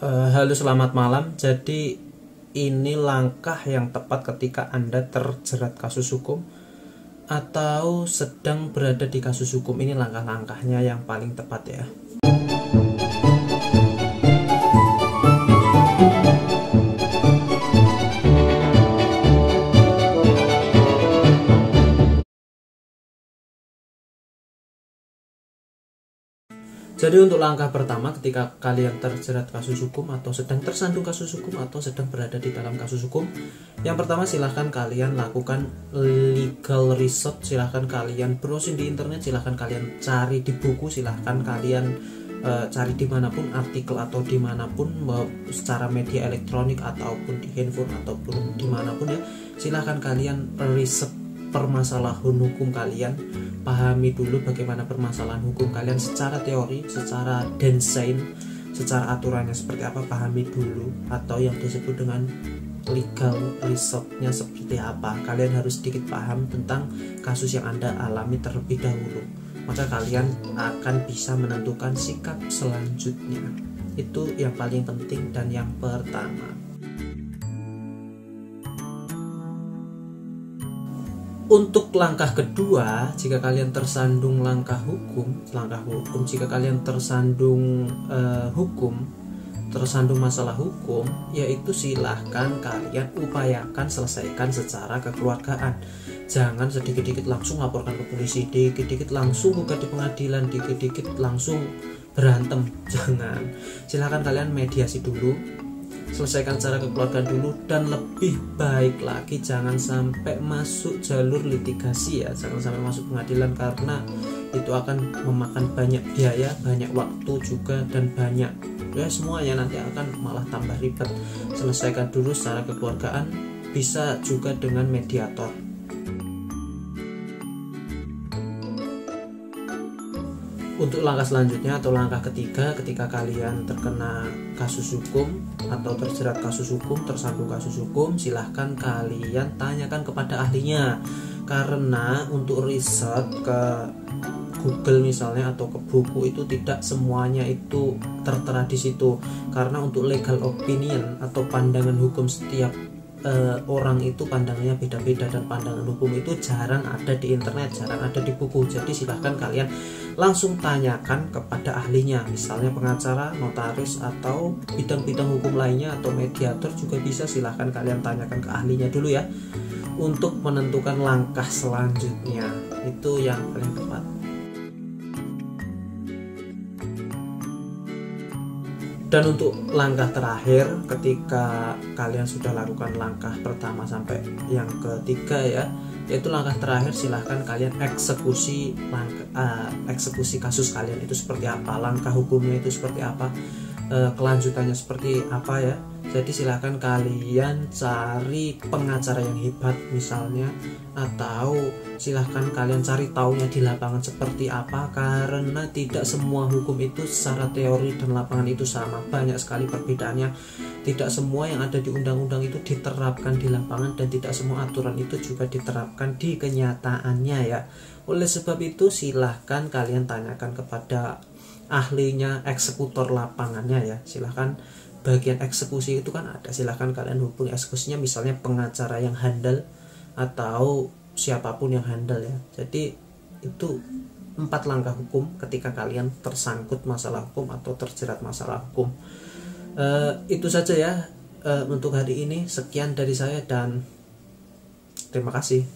Halo, selamat malam. Jadi ini langkah yang tepat ketika Anda terjerat kasus hukum atau sedang berada di kasus hukum. Ini langkah-langkahnya yang paling tepat ya. Jadi untuk langkah pertama ketika kalian terjerat kasus hukum atau sedang tersandung kasus hukum atau sedang berada di dalam kasus hukum, yang pertama silahkan kalian lakukan legal research, silahkan kalian browsing di internet, silahkan kalian cari di buku, silahkan kalian cari dimanapun artikel atau dimanapun secara media elektronik ataupun di handphone ataupun dimanapun ya, silahkan kalian riset permasalahan hukum kalian, pahami dulu bagaimana permasalahan hukum kalian secara teori, secara desain, secara aturannya seperti apa, pahami dulu, atau yang disebut dengan legal research-nya seperti apa. Kalian harus sedikit paham tentang kasus yang Anda alami terlebih dahulu, maka kalian akan bisa menentukan sikap selanjutnya. Itu yang paling penting dan yang pertama. Untuk langkah kedua, jika kalian tersandung jika kalian tersandung tersandung masalah hukum, yaitu silahkan kalian upayakan selesaikan secara kekeluargaan. Jangan sedikit-dikit langsung laporkan ke polisi, dikit-dikit langsung buka di pengadilan, dikit-dikit langsung berantem. Jangan. Silahkan kalian mediasi dulu, selesaikan secara kekeluargaan dulu, dan lebih baik lagi jangan sampai masuk jalur litigasi ya, jangan sampai masuk pengadilan, karena itu akan memakan banyak biaya, banyak waktu juga, dan banyak ya semuanya nanti akan malah tambah ribet. Selesaikan dulu secara kekeluargaan, bisa juga dengan mediator. Untuk langkah selanjutnya atau langkah ketiga, ketika kalian terkena kasus hukum atau terjerat kasus hukum, tersandung kasus hukum, silahkan kalian tanyakan kepada ahlinya. Karena untuk riset ke Google misalnya atau ke buku itu tidak semuanya itu tertera di situ. Karena untuk legal opinion atau pandangan hukum setiap orang itu pandangannya beda-beda, dan pandangan hukum itu jarang ada di internet, jarang ada di buku. Jadi silahkan kalian langsung tanyakan kepada ahlinya, misalnya pengacara, notaris, atau bidang-bidang hukum lainnya, atau mediator juga bisa. Silahkan kalian tanyakan ke ahlinya dulu ya, untuk menentukan langkah selanjutnya. Itu yang paling tepat. Dan untuk langkah terakhir, ketika kalian sudah lakukan langkah pertama sampai yang ketiga ya, yaitu langkah terakhir, silahkan kalian eksekusi kasus kalian itu seperti apa, langkah hukumnya itu seperti apa, kelanjutannya seperti apa ya. Jadi silahkan kalian cari pengacara yang hebat misalnya, atau silahkan kalian cari taunya di lapangan seperti apa, karena tidak semua hukum itu secara teori dan lapangan itu sama, banyak sekali perbedaannya. Tidak semua yang ada di undang-undang itu diterapkan di lapangan, dan tidak semua aturan itu juga diterapkan di kenyataannya ya. Oleh sebab itu silahkan kalian tanyakan kepada ahlinya, eksekutor lapangannya ya. Silahkan bagian eksekusi itu kan ada, silahkan kalian hubungi eksekusinya, misalnya pengacara yang handal atau siapapun yang handal ya. Jadi itu 4 langkah hukum ketika kalian tersangkut masalah hukum atau terjerat masalah hukum. Itu saja ya untuk hari ini. Sekian dari saya dan terima kasih.